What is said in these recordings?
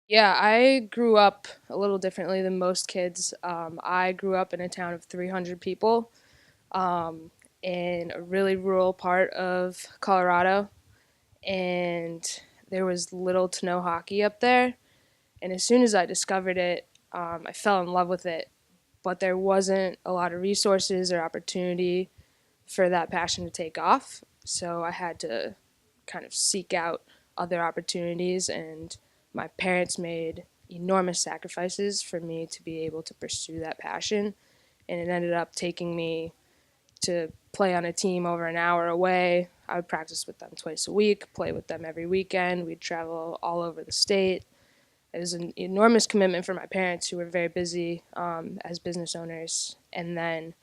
Yeah, I grew up a little differently than most kids. I grew up in a town of 300 people um, in a really rural part of Colorado, and there was little to no hockey up there. And as soon as I discovered it, I fell in love with it. But there wasn't a lot of resources or opportunity for that passion to take off. So I had to kind of seek out other opportunities, and my parents made enormous sacrifices for me to be able to pursue that passion. And it ended up taking me to play on a team over an hour away. I would practice with them twice a week, play with them every weekend. We'd travel all over the state. It was an enormous commitment for my parents, who were very busy as business owners. And then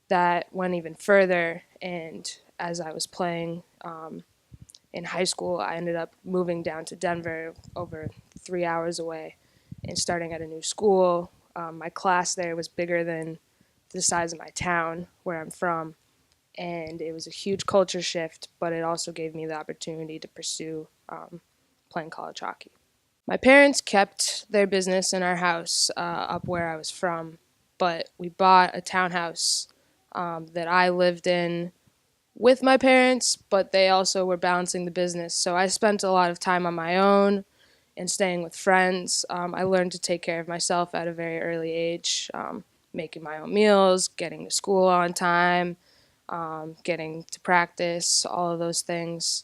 that went even further. And as I was playing in high school, I ended up moving down to Denver, over 3 hours away, and starting at a new school. My class there was bigger than the size of my town where I'm from. And it was a huge culture shift, but it also gave me the opportunity to pursue playing college hockey. My parents kept their business in our house up where I was from, but we bought a townhouse that I lived in with my parents, but they also were balancing the business. So I spent a lot of time on my own and staying with friends. I learned to take care of myself at a very early age, making my own meals, getting to school on time, getting to practice, all of those things.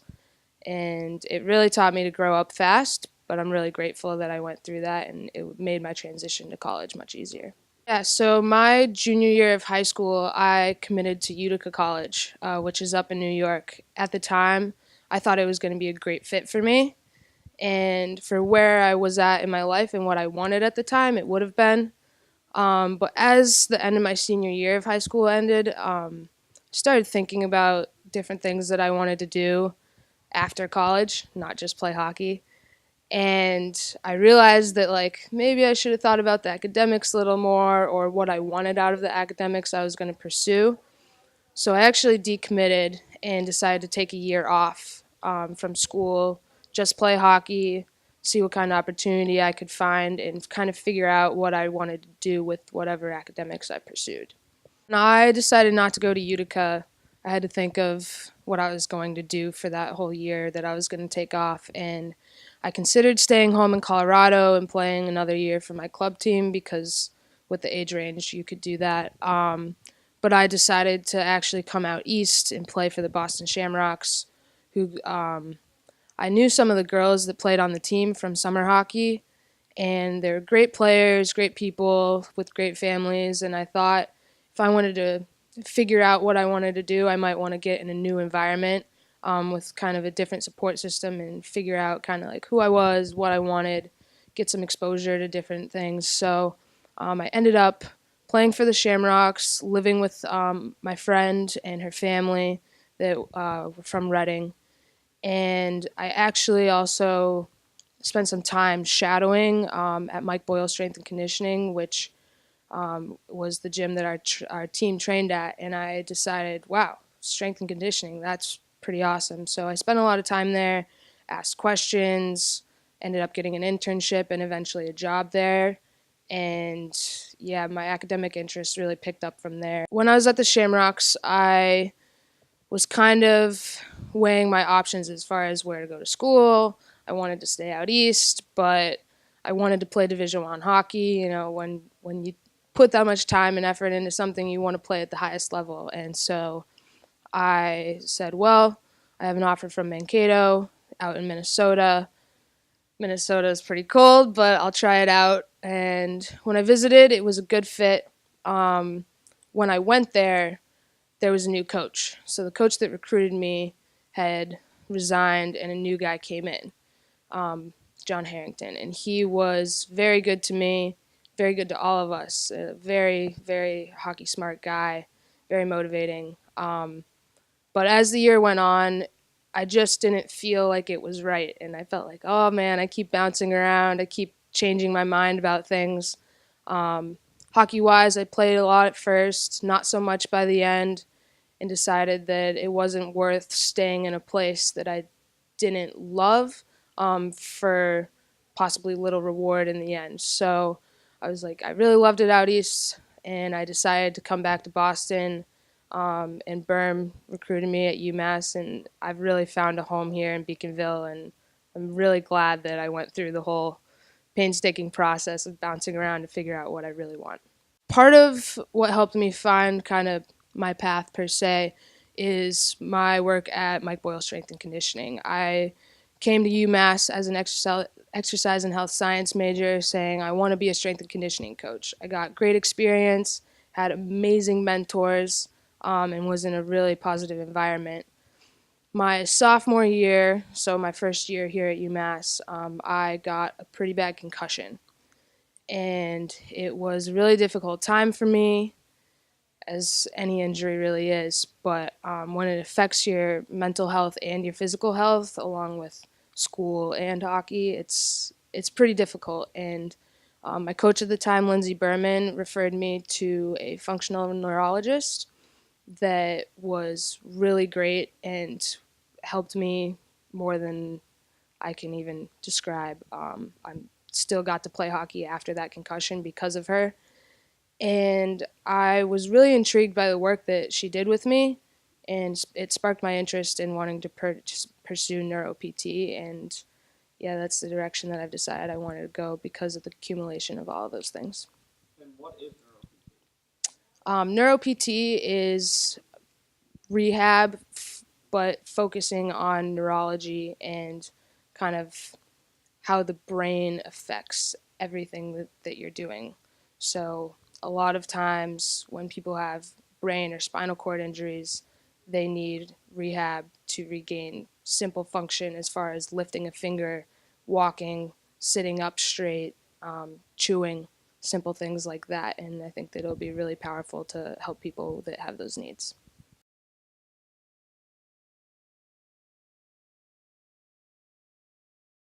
And it really taught me to grow up fast, but I'm really grateful that I went through that, and it made my transition to college much easier. Yeah, so my junior year of high school, I committed to Utica College, which is up in New York. At the time, I thought it was going to be a great fit for me, and for where I was at in my life and what I wanted at the time, it would have been. But as the end of my senior year of high school ended, I started thinking about different things that I wanted to do after college, not just play hockey. And I realized that, like, maybe I should have thought about the academics a little more, or what I wanted out of the academics I was going to pursue. So I actually decommitted and decided to take a year off from school, just play hockey, see what kind of opportunity I could find, and kind of figure out what I wanted to do with whatever academics I pursued. And I decided not to go to Utica. I had to think of what I was going to do for that whole year that I was going to take off. And I considered staying home in Colorado and playing another year for my club team, because with the age range, you could do that. But I decided to actually come out east and play for the Boston Shamrocks, who I knew some of the girls that played on the team from summer hockey, and they're great players, great people with great families. And I thought if I wanted to figure out what I wanted to do, I might want to get in a new environment with kind of a different support system, and figure out kind of like who I was, what I wanted, get some exposure to different things. So I ended up playing for the Shamrocks, living with my friend and her family that were from Reading. And I actually also spent some time shadowing at Mike Boyle Strength and Conditioning, which was the gym that our team trained at. And I decided, wow, strength and conditioning, that's pretty awesome. So I spent a lot of time there, asked questions, ended up getting an internship and eventually a job there. And yeah, my academic interest really picked up from there. When I was at the Shamrocks, I was kind of weighing my options as far as where to go to school. I wanted to stay out east, but I wanted to play Division I hockey. You know, when you put that much time and effort into something, you want to play at the highest level. And so I said, well, I have an offer from Mankato out in Minnesota. Minnesota is pretty cold, but I'll try it out. And when I visited, it was a good fit. When I went there was a new coach. So the coach that recruited me had resigned, and a new guy came in, John Harrington. And he was very good to me, very good to all of us. A very, very hockey smart guy, very motivating. But as the year went on, I just didn't feel like it was right. And I felt like, oh man, I keep bouncing around. I keep changing my mind about things. Hockey-wise, I played a lot at first, not so much by the end, and decided that it wasn't worth staying in a place that I didn't love for possibly little reward in the end. So I was like, I really loved it out east, and I decided to come back to Boston. And Berm recruited me at UMass, and I've really found a home here in Beaconville, and I'm really glad that I went through the whole painstaking process of bouncing around to figure out what I really want. Part of what helped me find kind of my path per se is my work at Mike Boyle Strength and Conditioning. I came to UMass as an exercise and health science major saying I want to be a strength and conditioning coach. I got great experience, had amazing mentors, and was in a really positive environment. My sophomore year, so my first year here at UMass, I got a pretty bad concussion. And it was a really difficult time for me, as any injury really is. But when it affects your mental health and your physical health, along with school and hockey, it's pretty difficult. And my coach at the time, Lindsey Berman, referred me to a functional neurologist that was really great and helped me more than I can even describe. I'm still got to play hockey after that concussion because of her. And I was really intrigued by the work that she did with me, and it sparked my interest in wanting to pursue neuro PT. And yeah, that's the direction that I've decided I wanted to go because of the accumulation of all of those things. And what is neuro Neuro PT is rehab, but focusing on neurology and kind of how the brain affects everything that you're doing. So, a lot of times when people have brain or spinal cord injuries, they need rehab to regain simple function as far as lifting a finger, walking, sitting up straight, chewing, simple things like that. And I think that it'll be really powerful to help people that have those needs.